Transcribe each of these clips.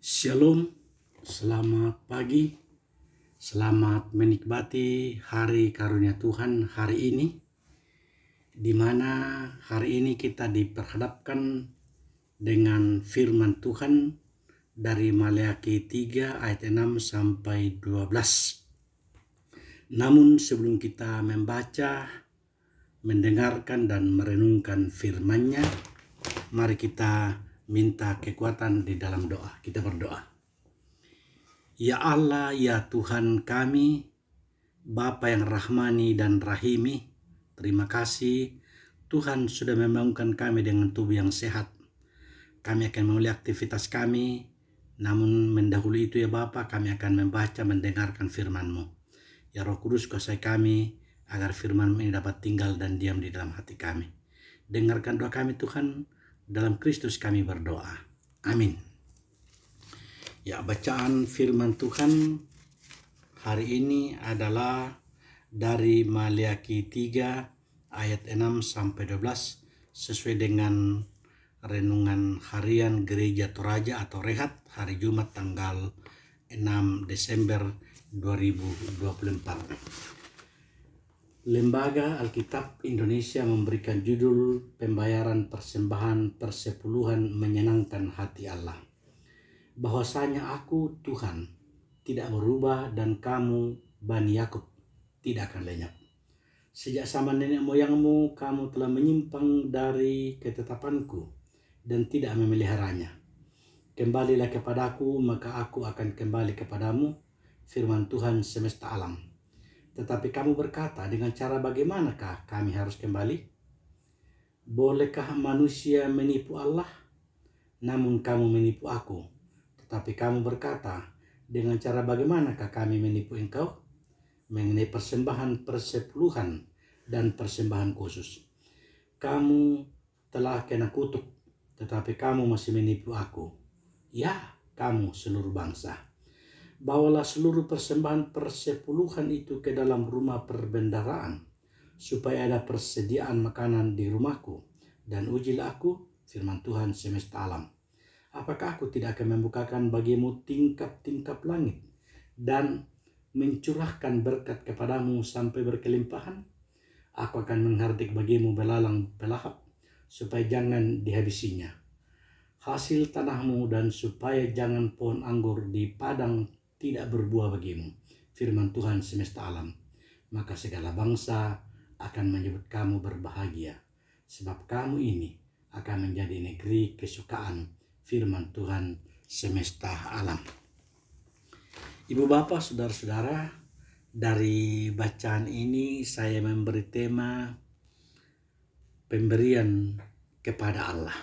Shalom, selamat pagi, selamat menikmati hari karunia Tuhan hari ini, di mana hari ini kita diperhadapkan dengan firman Tuhan dari Maleakhi 3 ayat 6 sampai 12. Namun sebelum kita membaca, mendengarkan dan merenungkan firman-Nya, mari kita minta kekuatan di dalam doa. Kita berdoa. Ya Allah, ya Tuhan kami, Bapa yang rahmani dan rahimi, terima kasih Tuhan sudah membangunkan kami dengan tubuh yang sehat. Kami akan memulai aktivitas kami, namun mendahului itu ya Bapa, kami akan membaca, mendengarkan firman-Mu. Ya Roh Kudus, kuasai kami agar firman-Mu ini dapat tinggal dan diam di dalam hati kami. Dengarkan doa kami Tuhan, dalam Kristus kami berdoa. Amin. Ya, bacaan firman Tuhan hari ini adalah dari Maleakhi 3 ayat 6 sampai 12 sesuai dengan renungan harian Gereja Toraja atau Rehat hari Jumat tanggal 6 Desember 2024. Lembaga Alkitab Indonesia memberikan judul Pembayaran Persembahan Persepuluhan Menyenangkan Hati Allah. Bahwasanya aku Tuhan tidak berubah dan kamu Bani Yakub tidak akan lenyap. Sejak zaman nenek moyangmu kamu telah menyimpang dari ketetapanku dan tidak memeliharanya. Kembalilah kepadaku maka aku akan kembali kepadamu, firman Tuhan semesta alam. Tetapi kamu berkata, dengan cara bagaimanakah kami harus kembali? Bolehkah manusia menipu Allah? Namun kamu menipu aku. Tetapi kamu berkata, dengan cara bagaimanakah kami menipu engkau? Mengenai persembahan persepuluhan dan persembahan khusus. Kamu telah kena kutuk, tetapi kamu masih menipu aku. Ya, kamu seluruh bangsa. Bawalah seluruh persembahan persepuluhan itu ke dalam rumah perbendaharaan, supaya ada persediaan makanan di rumahku, dan ujilah aku, firman Tuhan semesta alam. Apakah aku tidak akan membukakan bagimu tingkap-tingkap langit, dan mencurahkan berkat kepadamu sampai berkelimpahan? Aku akan menghardik bagimu belalang belahap, supaya jangan dihabisinya. Hasil tanahmu dan supaya jangan pohon anggur di padang tidak berbuah bagimu, firman Tuhan semesta alam. Maka segala bangsa akan menyebut kamu berbahagia, sebab kamu ini akan menjadi negeri kesukaan, firman Tuhan semesta alam. Ibu bapak, saudara-saudara, dari bacaan ini saya memberi tema pemberian kepada Allah.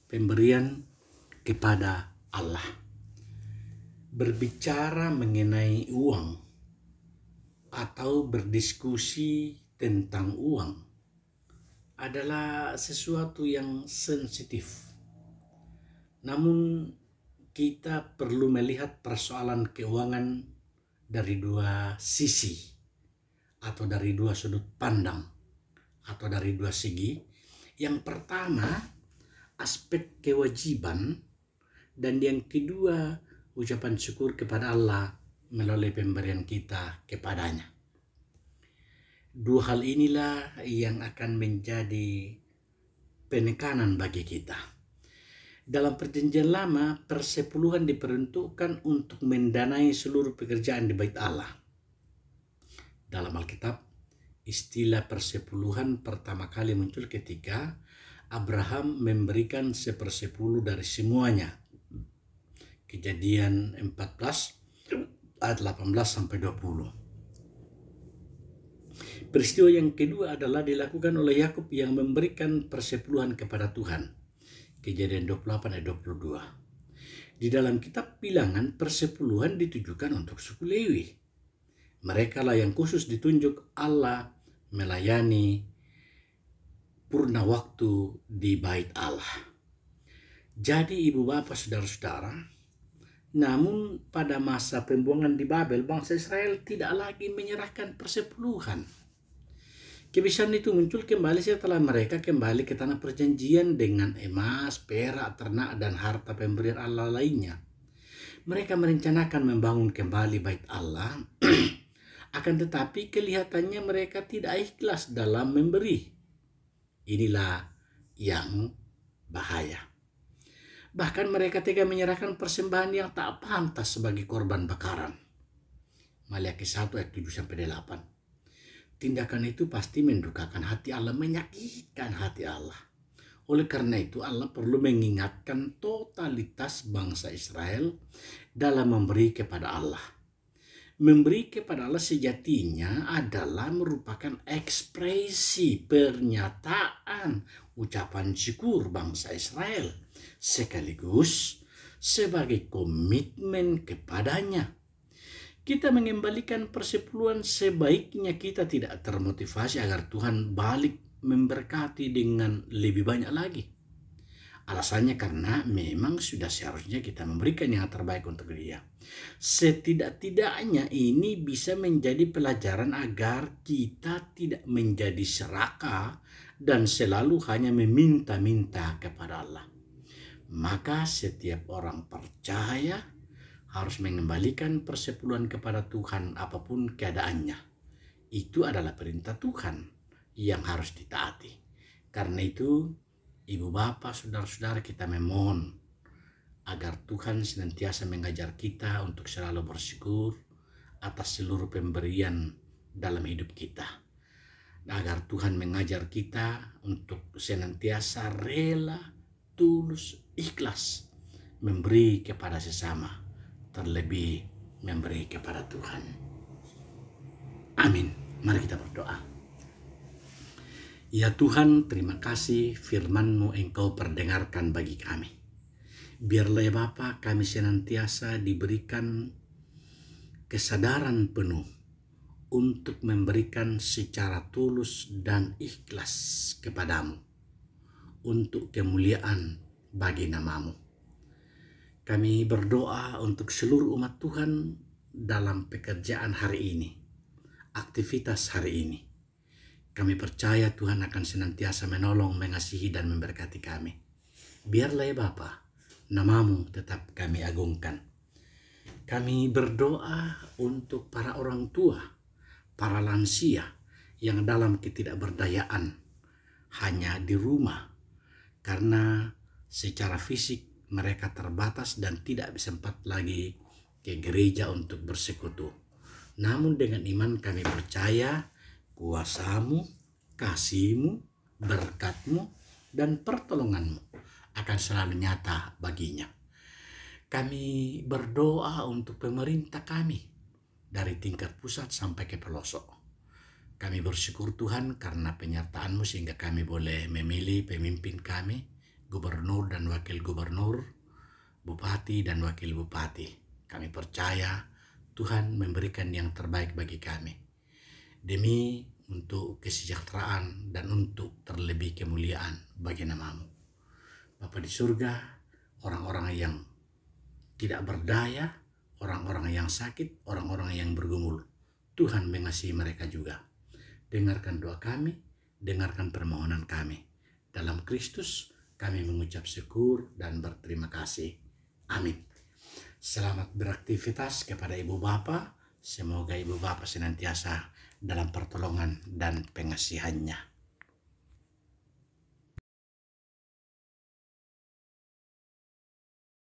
Pemberian kepada Allah. Berbicara mengenai uang atau berdiskusi tentang uang adalah sesuatu yang sensitif. Namun kita perlu melihat persoalan keuangan dari dua sisi atau dari dua sudut pandang atau dari dua segi. Yang pertama, aspek kewajiban, dan yang kedua, ucapan syukur kepada Allah melalui pemberian kita kepadanya. Dua hal inilah yang akan menjadi penekanan bagi kita. Dalam perjanjian lama, persepuluhan diperuntukkan untuk mendanai seluruh pekerjaan di bait Allah. Dalam Alkitab, istilah persepuluhan pertama kali muncul ketika Abraham memberikan 1/10 dari semuanya. Kejadian 14 ayat 18 sampai 20. Peristiwa yang kedua adalah dilakukan oleh Yakub yang memberikan persepuluhan kepada Tuhan. Kejadian 28 ayat 22. Di dalam kitab Bilangan, persepuluhan ditujukan untuk suku Lewi. Mereka lah yang khusus ditunjuk Allah melayani purna waktu di bait Allah. Jadi ibu bapak, saudara-saudara, namun pada masa pembuangan di Babel, bangsa Israel tidak lagi menyerahkan persepuluhan. Kebiasaan itu muncul kembali setelah mereka kembali ke tanah perjanjian dengan emas, perak, ternak, dan harta pemberian Allah lainnya. Mereka merencanakan membangun kembali bait Allah, akan tetapi kelihatannya mereka tidak ikhlas dalam memberi. Inilah yang bahaya. Bahkan mereka tega menyerahkan persembahan yang tak pantas sebagai korban bakaran. Maliaki 1 ayat 7-8. Tindakan itu pasti mendukakan hati Allah, menyakitkan hati Allah. Oleh karena itu Allah perlu mengingatkan totalitas bangsa Israel dalam memberi kepada Allah. Memberi kepada Allah sejatinya adalah merupakan ekspresi pernyataan ucapan syukur bangsa Israel, sekaligus sebagai komitmen kepadanya. Kita mengembalikan persepuluhan sebaiknya kita tidak termotivasi agar Tuhan balik memberkati dengan lebih banyak lagi. Alasannya karena memang sudah seharusnya kita memberikan yang terbaik untuk dia. Setidak-tidaknya ini bisa menjadi pelajaran agar kita tidak menjadi serakah dan selalu hanya meminta-minta kepada Allah. Maka setiap orang percaya harus mengembalikan persepuluhan kepada Tuhan apapun keadaannya. Itu adalah perintah Tuhan yang harus ditaati. Karena itu, ibu bapak, saudara-saudara, kita memohon agar Tuhan senantiasa mengajar kita untuk selalu bersyukur atas seluruh pemberian dalam hidup kita. Agar Tuhan mengajar kita untuk senantiasa rela, tulus, ikhlas memberi kepada sesama, terlebih memberi kepada Tuhan. Amin. Mari kita berdoa. Ya Tuhan, terima kasih firman-Mu Engkau perdengarkan bagi kami. Biarlah ya Bapa, kami senantiasa diberikan kesadaran penuh untuk memberikan secara tulus dan ikhlas kepadamu untuk kemuliaan bagi nama-Mu. Kami berdoa untuk seluruh umat Tuhan dalam pekerjaan hari ini, aktivitas hari ini. Kami percaya Tuhan akan senantiasa menolong, mengasihi, dan memberkati kami. Biarlah ya Bapa, nama-Mu tetap kami agungkan. Kami berdoa untuk para orang tua, para lansia yang dalam ketidakberdayaan hanya di rumah karena secara fisik mereka terbatas dan tidak sempat lagi ke gereja untuk bersekutu. Namun dengan iman kami percaya kuasa-Mu, kasih-Mu, berkat-Mu, dan pertolongan-Mu akan selalu nyata baginya. Kami berdoa untuk pemerintah kami dari tingkat pusat sampai ke pelosok. Kami bersyukur Tuhan karena penyertaan-Mu sehingga kami boleh memilih pemimpin kami, gubernur dan wakil gubernur, bupati dan wakil bupati. Kami percaya Tuhan memberikan yang terbaik bagi kami, demi untuk kesejahteraan dan untuk terlebih kemuliaan bagi nama-Mu. Bapa di surga, orang-orang yang tidak berdaya, orang-orang yang sakit, orang-orang yang bergumul, Tuhan mengasihi mereka juga. Dengarkan doa kami, dengarkan permohonan kami. Dalam Kristus kami mengucap syukur dan berterima kasih. Amin. Selamat beraktivitas kepada Ibu Bapa. Semoga Ibu Bapa senantiasa dalam pertolongan dan pengasihannya.